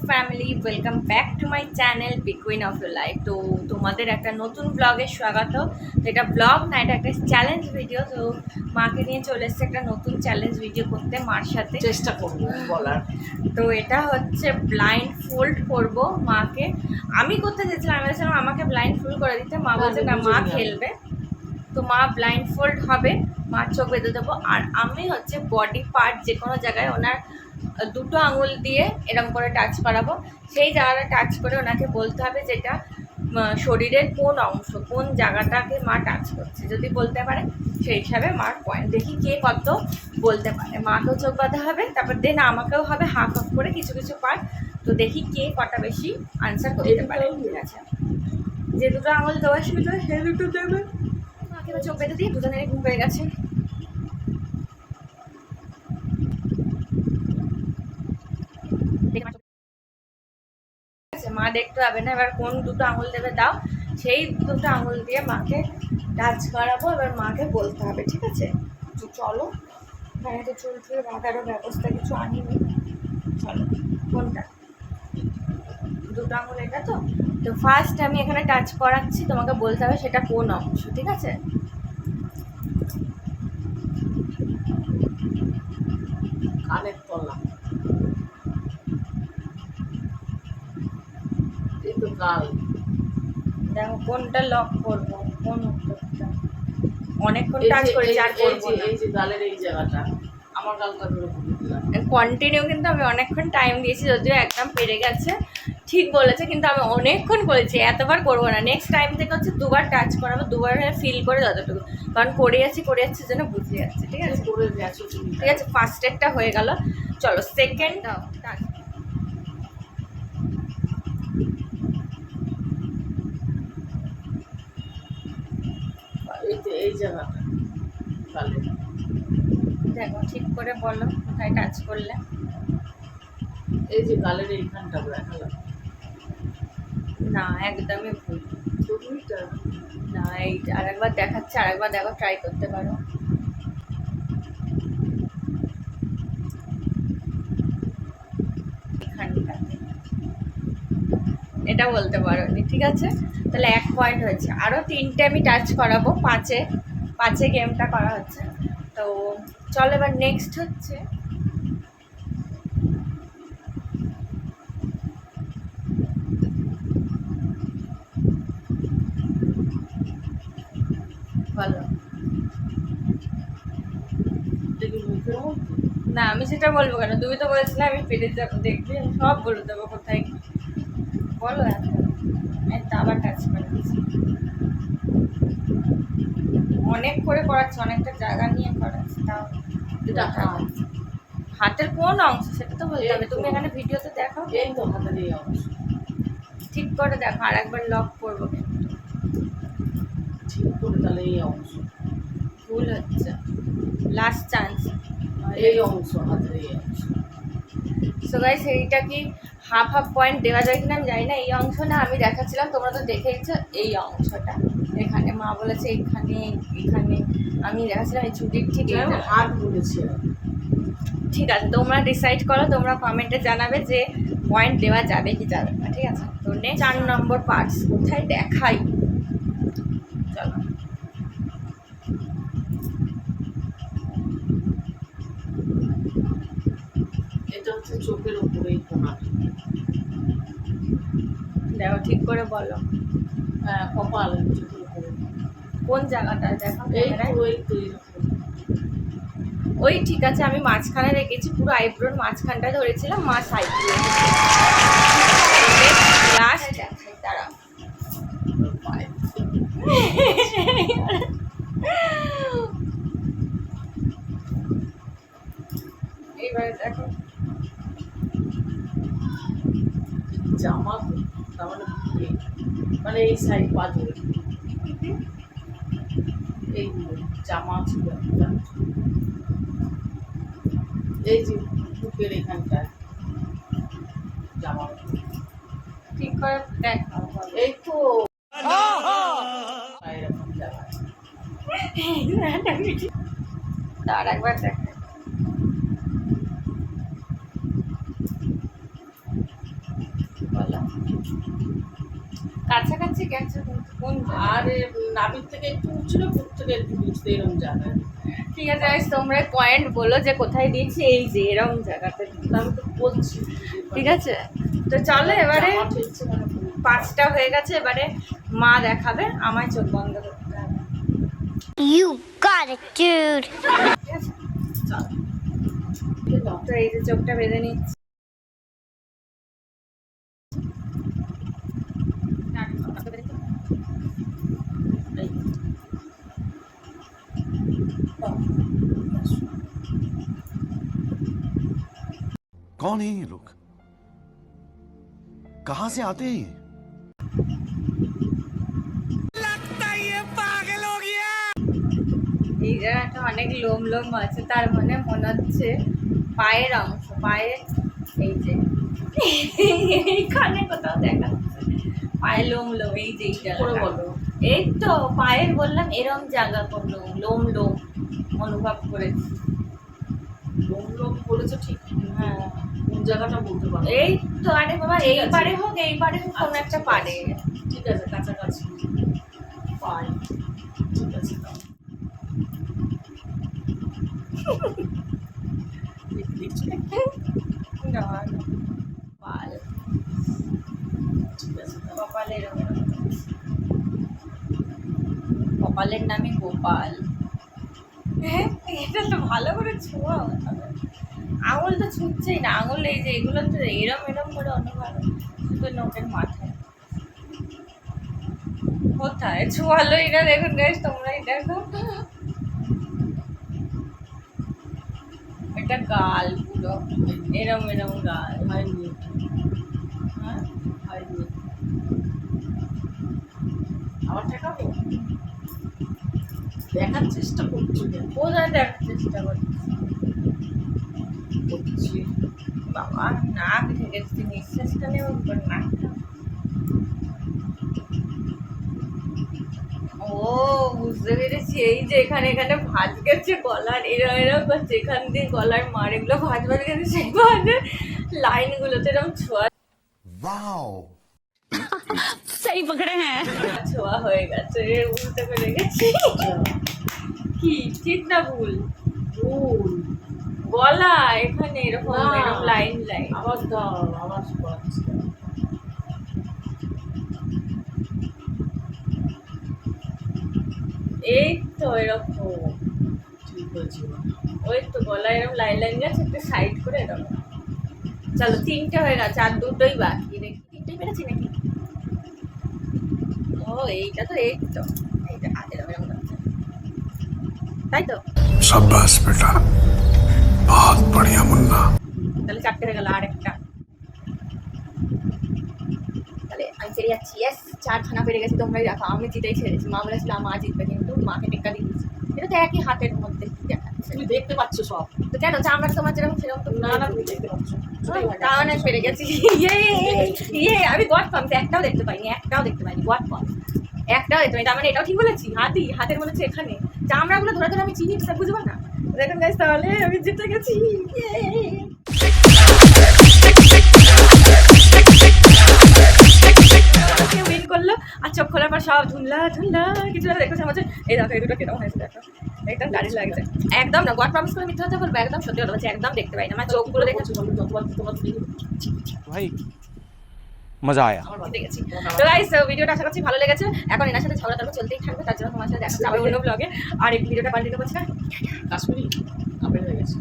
Family, welcome back to my channel big queen of your life. তো তোমাদের একটা নতুন ব্লগে স্বাগত। তো এটা ব্লগ না, এটা একটা চ্যালেঞ্জ ভিডিও। তো মাকে নিয়ে চলে এসছে একটা নতুন চ্যালেঞ্জ ভিডিও করতে মার সাথে, চেষ্টা করবো বলার। তো এটা হচ্ছে ব্লাইন্ড ফোল্ড করব মাকে। আমি করতে চেয়েছিলাম, আমি বলছিলাম আমাকে ব্লাইন্ড ফোল্ড করে দিতে, মা বলছে না মা খেলবে। তো মা ব্লাইন্ড ফোল্ড হবে, মার চোখ বেঁধে দেবো। আর আমি হচ্ছে বডি পার্ট যে কোনো জায়গায় ওনার দুটো আঙুল দিয়ে এরকম করে টাচ করাবো। সেই জায়গাটা টাচ করে ওনাকে বলতে হবে যেটা শরীরের কোন অংশ, কোন জায়গাটাকে মা টাচ করছে। যদি বলতে পারে সেই হিসাবে মার পয়েন্ট। দেখি কে কত বলতে পারে। মাকেও চোখ বাঁধা হবে, তারপর দেন আমাকেও হবে হাফ হাফ করে কিছু কিছু পার্ট। তো দেখি কে কটা বেশি আনসার করতে পারে। ঠিক আছে, যে দুটো আঙুল দেওয়া ছিল সে দুটো দেবে। মাকে চোখ বেঁধে দিয়ে দুজনেরই ঘুম পেয়ে গেছে। মা দেখতে হবে না এবার কোন দুটো আঙুল দেবে দাও, সেই দুটো আঙুল দিয়ে মাকে টাচ করাবো। এবার মাকে বলতে হবে, ঠিক আছে? তো চলো, এখানে তো চুল টুল বাঁধারও ব্যবস্থা কিছু আনিনি। চলো, কোনটা দুটো আঙুল? এটা তো তো ফার্স্ট আমি এখানে টাচ করাচ্ছি, তোমাকে বলতে হবে সেটা কোন অংশ। ঠিক আছে, কানের তলা, এই তো গাল। দেখো কোনটা লক করবো, কোন উত্তরটা। অনেকক্ষণ টাচ করেছি, আর করবো না। এই যে গালের এই জায়গাটা, আমার গালটা ধরে বলে দিলাম। কন্টিনিউ কিন্তু আমি অনেকক্ষণ টাইম দিয়েছি, যদিও একদম পেরে গেছে। ঠিক বলেছে, কিন্তু আমি অনেকক্ষণ করেছি, এতবার করবো না। নেক্সট টাইম থেকে হচ্ছে দুবার টাচ করাবো, দুবার ফিল করে যতটুকু, কারণ করে যাচ্ছি জন্য বুঝে যাচ্ছে। ঠিক আছে, করে গেছো তুমি। ঠিক আছে, ফার্স্ট এডটা হয়ে গেল। চলো সেকেন্ড দাও টাচ। এই যে এই জায়গাটা গালের, দেখো ঠিক করে বলো কোথায় টাচ করলে। এই যে গালের এইখানটা দেখালাম না, একদমই ভুল। ছবিটা। না, এই আরেকবার দেখাচ্ছে, আরেকবার দেখো, ট্রাই করতে পারো। এখানটাতে এটা বলতে পারো নি, ঠিক আছে, তাহলে 1 পয়েন্ট হয়েছে। আরও 3টে আমি টাচ করাবো, পাঁচে পাঁচে গেমটা করা হচ্ছে। তো চলো এবার নেক্সট হচ্ছে বলো। না, আমি সেটা বলবো কেন? তুমি তো বলেছিলে আমি পেরে যাবো, দেখবি আমি সব বলে দেবো কোথায় কি। বলো এখন, তা আবার টাচ করে দিচ্ছি। অনেক করে করাচ্ছে, অনেকটা জায়গা নিয়ে করাচ্ছে, তাও এটা হাত, হাতের কোন অংশ সেটা তো বলতে হবে। তুমি এখানে ভিডিওতে দেখো, এই তো হাতের এই অংশ। ঠিক করে দেখো, আর একবার লক করবো কিন্তু। ঠিক করে তাহলে এই অংশ ভুল হচ্ছে, লাস্ট চান্স। এই অংশ হাতের এই অংশ। সো গাইস, এইটা কি হাফ হাফ পয়েন্ট দেওয়া যায় কিনা আমি জানি না। এই অংশ না, আমি দেখাচ্ছিলাম, তোমরা তো দেখেইছো এই অংশটা। এখানে মা বলেছে এখানে এখানে, আমি দেখাচ্ছিলাম এই ছুটির ঠিক এইটা। হাত বলেছে। ঠিক আছে, তোমরা ডিসাইড করো, তোমরা কমেন্টে জানাবে যে পয়েন্ট দেওয়া যাবে কি যাবে না। ঠিক আছে, তো নেক্সট 4 নম্বর পার্টস কোথায় দেখাই। চলো, এটা হচ্ছে চোখের উপরে এই কোণাটা। দেখো ঠিক করে বলো হ্যাঁ, কপাল চোখের উপরে। কোন জায়গাটা দেখো এই তো ক্যামেরায়। এই তো এরকম। ওই ঠিক আছে, আমি মাঝখানে রেখেছি, পুরো আইব্রোর মাঝখানটা ধরেছিলাম, মা সাইড দিয়ে লাস্ট দেখাই, দাঁড়াও। এইবারে দেখো, জামা তো, তার মানে মানে এই সাইড পা ধরে এইগুলো জামা ছিল একটা। এই যে বুকের এখানটায় জামা, ঠিক করে দেখাও বলো। এই তো এরকম জায়গায়। আর একবার দেখাই। কাছাকাছি গেছে কোন আর নাভির থেকে একটু উঁচু না বুক থেকে একটু নিচু এরকম জায়গায়। ঠিক আছে guys, তোমরা পয়েন্ট বলো যে কোথায় দিয়েছি, এই যে এরকম জায়গাতে। আমি তো বলছি ঠিক আছে, তো চলো এবারে জামা ঠেকছে মানে 5টা হয়ে গেছে, এবারে মা দেখাবে, আমায় চোখ বন্ধ করতে হবে। You got it, dude. ঠিক আছে, তো এই যে চোখটা বেঁধে নিচ্ছি। कौन है ये लोग? कहां से आते हैं ये? এই জায়গাটা অনেক লোম লোম আছে, তার মানে মনে হচ্ছে পায়ের অংশ, পায়ের এই যে এইখানে কোথাও দেখা যাচ্ছে পায়ের লোম লোম, এই যে এই করে জায়গাটা। বলো। এই তো পায়ের বললাম এরম জায়গা করলো লোম লোম অনুভব করেছি। লোম লোম বলেছো ঠিক, হ্যাঁ কোন জায়গাটা বলতে পারো? এই তো, আরে বাবা ঠিক এই আছে। পারে হোক এই পারে হোক কোনো একটা পারে। ঠিক আছে, কাছাকাছি পাই। ঠিক আছে, দাও। দেখছি। না, না, পাল, ঠিক আছে, দাও। কপালের এরম এরম। কপালের নামই গোপাল। এটা তো ভালো করে ছোঁয়া হবে। আঙুল তো ছুটছেই না, আঙুল এই যে এগুলো তো এরম এরম করে অনুভব, শুধু নোটের মাথায়। কোথায় ছোঁয়ালোই না, দেখুন গাইস, তোমরাই দেখো। এটা গাল পুরো এরম এরম গাল। হয়নি, হ্যাঁ হয়নি। আবার ঠেকাবো? দেখার চেষ্টা করছি কেন? কোথায় দেখার চেষ্টা করছি। বাবা নাক ঢেকেছি, নিঃশ্বাসটা নেব উপর নাকটা। ও বুঝতে পেরেছি, এই যে এখানে এখানে ভাঁজ গেছে গলার, এরম এরম করছে, এখান দিয়ে গলার মার এগুলো ভাঁজ ভাঁজ গেছে, সেই ভাঁজের লাইনগুলোতে এরকম ছোঁয়া वाओ सही पकड़े हैं. ছোঁয়া হয়ে গেছে, উল্টে করে গেছি। কি ঠিক না ভুল? ভুল। গলা এখানে এরকম না। এরকম লাইন লাইন। আবার দাও, আবার করছি। এই তো এরকম, ঠিক হয়েছে। ওই তো গলায় এরকম লাইন লাইন গেছে, একটু সাইড করে এরকম। চলো 3টে হয়ে গেছে, আর 2টোই বাকি। দেখি 3টেই পেরেছি নাকি? ও এইটা তো, এই তো এইটা এরকম এরকম করছে, তাই তো। शाबाश बेटा, बहुत बढ़िया मुन्ना। তাহলে 4টে হয়ে গেল, আর একটা। তাহলে আমি পেরে যাচ্ছি, ইয়েস 4খানা পেরে গেছি। তোমরাই দেখো, আমি জিতেই ছেড়েছি। মা বলেছিল মা জিতবে, কিন্তু মাকে টেক্কা দিয়ে দিয়েছি। এটা তো একই হাতের মধ্যে দেখাচ্ছে। তুমি দেখতে পাচ্ছ সব? তো কেন চামড়া তোমার যেরকম সেরকম তো না না, তুমি দেখতে পাচ্ছ। তার মানে পেরে গেছি। ইয়ে ইয়ে, আমি গড পাম্পস একটাও দেখতে পাইনি, গড পাম্প একটাও দেখতে পাইনি। তার মানে এটাও ঠিক বলেছি, হাতের মনে হচ্ছে এখানে চামড়াগুলো ধরে ধরে আমি চিনি, সেটা বুঝবো না। দেখুন গাইস, তাহলে আমি জিতে গেছি। উইন করলো, আর চোখ খোলার পর সব ধুনলা ধুনলা কিছু দেখো সমাজে। এই দেখো এই দুটো কিরকম হয়েছে, দেখো একদম দাঁড়িয়ে লাগছে। একদম না, গড প্রমিস করে মিথ্যা কথা বলবো, একদম সত্যি কথা বলছি, একদম দেখতে পাই না। আমার চোখগুলো দেখে যতবার তোমার भाई मजा आया। জিতে গেছি। তো গাইস, ভিডিওটা আশা করছি ভালো লেগেছে। এখন এনার সাথে ঝগড়া তর্ক চলতেই থাকবে, তার জন্য তোমার সাথে দেখা যাবে অন্য ব্লগে। আর এই ভিডিওটা কন্টিনিউ করছি না। কাশ্মীরি আপেল হয়ে গেছে।